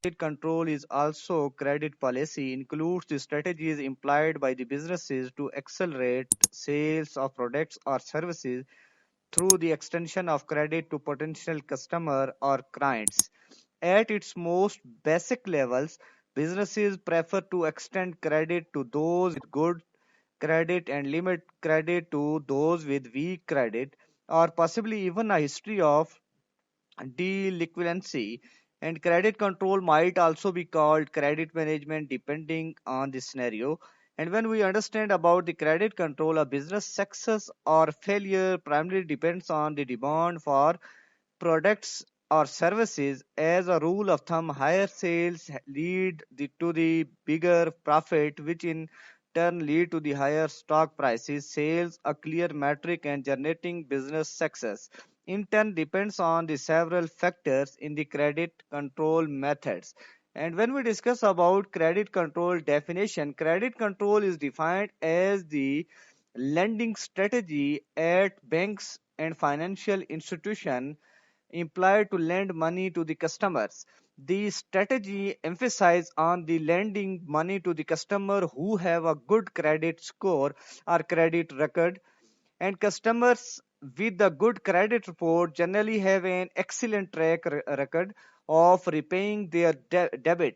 control is also credit policy, includes the strategies employed by the businesses to accelerate sales of products or services through the extension of credit to potential customer or clients. At its most basic levels, businesses prefer to extend credit to those with good credit and limit credit to those with weak credit, or possibly even a history of delinquency. And credit control might also be called credit management depending on the scenario. And when we understand about the credit control, a business success or failure primarily depends on the demand for products or services. As a rule of thumb, higher sales lead to the bigger profit, which in turn lead to the higher stock prices. Sales, a clear metric and generating business success, in turn depends on the several factors in the credit control methods. And when we discuss about credit control definition, credit control is defined as the lending strategy at banks and financial institutions employed to lend money to the customers. The strategy emphasizes on the lending money to the customer who have a good credit score or credit record, and customers with a good credit report generally have an excellent record of repaying their debt.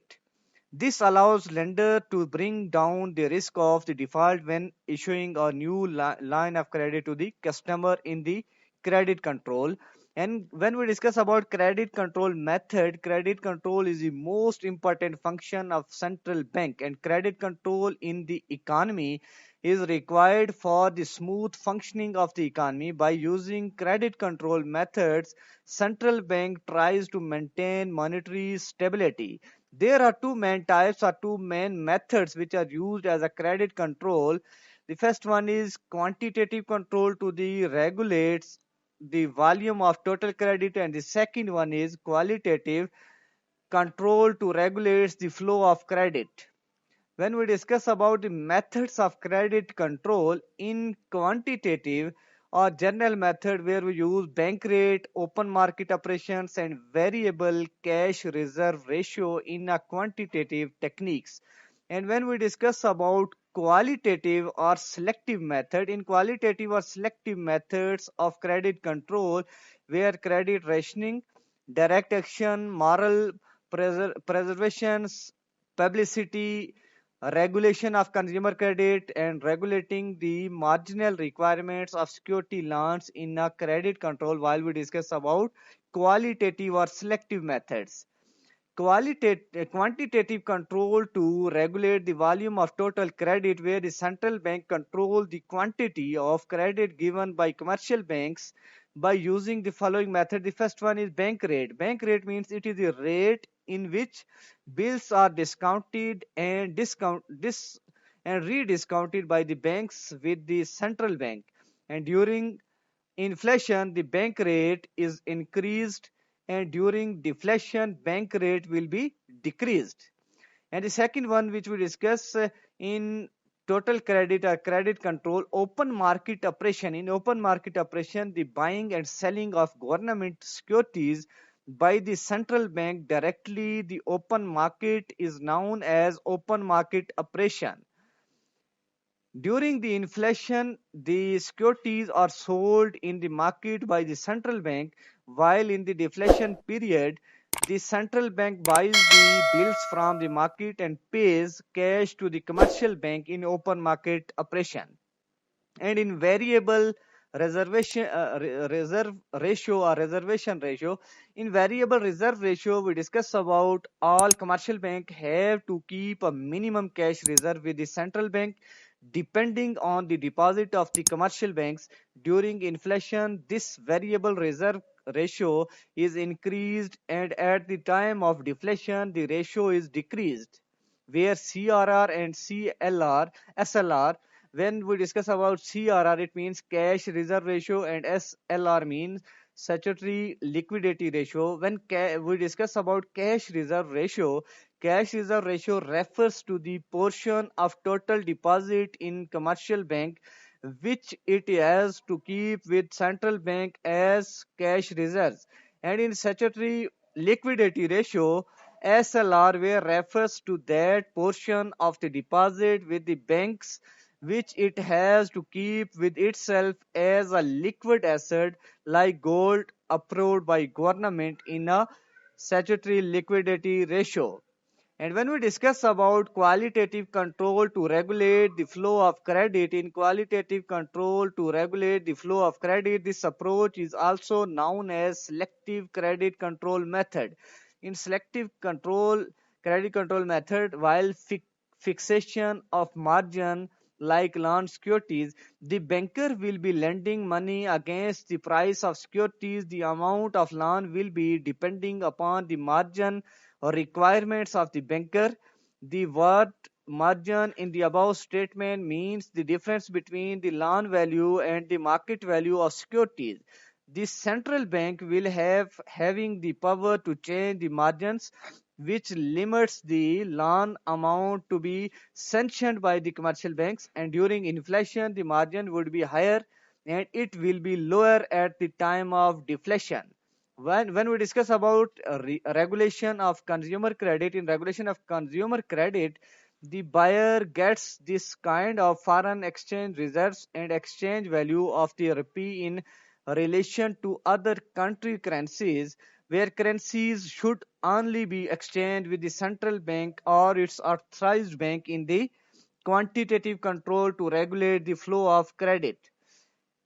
This allows lender to bring down the risk of the default when issuing a new line of credit to the customer in the credit control. And when we discuss about credit control method, credit control is the most important function of central bank, and credit control in the economy is required for the smooth functioning of the economy. By using credit control methods, central bank tries to maintain monetary stability. There are two main types or two main methods which are used as a credit control. The first one is quantitative control to the regulates the volume of total credit, and the second one is qualitative control to regulate the flow of credit. When we discuss about the methods of credit control, in quantitative or general method, where we use bank rate, open market operations, and variable cash reserve ratio in a quantitative techniques. And when we discuss about qualitative or selective method, in qualitative or selective methods of credit control, where credit rationing, direct action, moral preservations, publicity, regulation of consumer credit, and regulating the marginal requirements of security loans in a credit control, while we discuss about qualitative or selective methods. Quantitative control to regulate the volume of total credit, where the central bank control the quantity of credit given by commercial banks by using the following method. The first one is bank rate. Bank rate means it is the rate in which bills are discounted and rediscounted by the banks with the central bank. And during inflation, the bank rate is increased, and during deflation, bank rate will be decreased. And the second one which we discuss in total credit or credit control, open market operation. In open market operation, the buying and selling of government securities by the central bank directly the open market is known as open market operation. During the inflation, the securities are sold in the market by the central bank, while in the deflation period, the central bank buys the bills from the market and pays cash to the commercial bank in open market operation. And in variable reserve ratio or reservation ratio, in variable reserve ratio, we discuss about all commercial bank have to keep a minimum cash reserve with the central bank depending on the deposit of the commercial banks. During inflation, this variable reserve ratio is increased, and at the time of deflation the ratio is decreased, where CRR and SLR. When we discuss about CRR, it means cash reserve ratio, and SLR means statutory liquidity ratio. When we discuss about cash reserve ratio refers to the portion of total deposit in commercial bank which it has to keep with central bank as cash reserves. And in statutory liquidity ratio, SLR where refers to that portion of the deposit with the banks which it has to keep with itself as a liquid asset like gold approved by government in a statutory liquidity ratio. And when we discuss about qualitative control to regulate the flow of credit, in qualitative control to regulate the flow of credit, this approach is also known as selective credit control method. In selective control, credit control method, while fixation of margin like loan securities, the banker will be lending money against the price of securities. The amount of loan will be depending upon the margin or requirements of the banker. The word margin in the above statement means the difference between the loan value and the market value of securities. The central bank will having the power to change the margins which limits the loan amount to be sanctioned by the commercial banks, and during inflation the margin would be higher and it will be lower at the time of deflation. When we discuss about regulation of consumer credit, in regulation of consumer credit, the buyer gets this kind of foreign exchange reserves and exchange value of the rupee in relation to other country currencies, where currencies should only be exchanged with the central bank or its authorized bank in the quantitative control to regulate the flow of credit.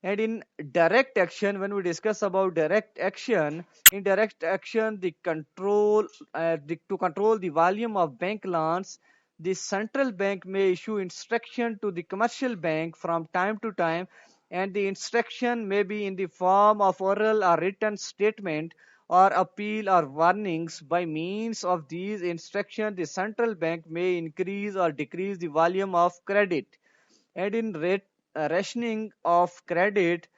And in direct action, when we discuss about direct action, in direct action the control to control the volume of bank loans, the central bank may issue instruction to the commercial bank from time to time, and the instruction may be in the form of oral or written statement or appeal or warnings. By means of these instructions the central bank may increase or decrease the volume of credit. And in rationing of credit,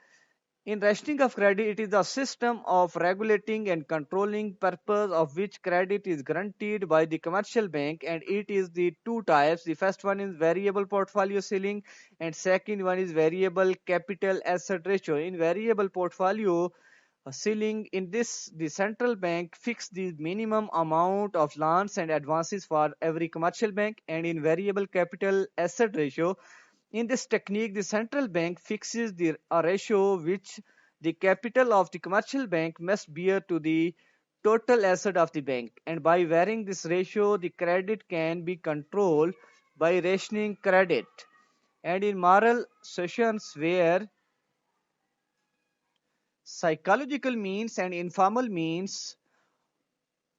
it is a system of regulating and controlling purpose of which credit is guaranteed by the commercial bank, and it is the two types. The first one is variable portfolio ceiling and second one is variable capital asset ratio. In variable portfolio ceiling, in this the central bank fix the minimum amount of loans and advances for every commercial bank. And in variable capital asset ratio, in this technique, the central bank fixes a ratio which the capital of the commercial bank must bear to the total asset of the bank. And by varying this ratio, the credit can be controlled by rationing credit. And in moral sessions where psychological means and informal means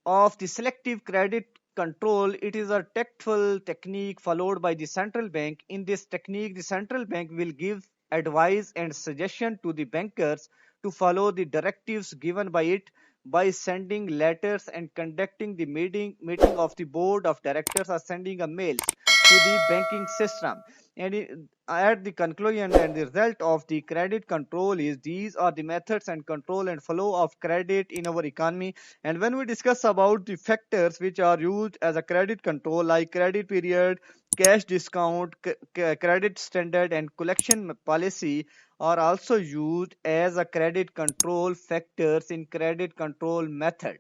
of the selective credit control, it is a tactful technique followed by the central bank. In this technique, the central bank will give advice and suggestion to the bankers to follow the directives given by it by sending letters and conducting the meeting of the board of directors or sending a mails to the banking system. And at the conclusion and the result of the credit control is these are the methods and control and flow of credit in our economy. And when we discuss about the factors which are used as a credit control like credit period, cash discount, credit standard and collection policy are also used as a credit control factors in credit control method.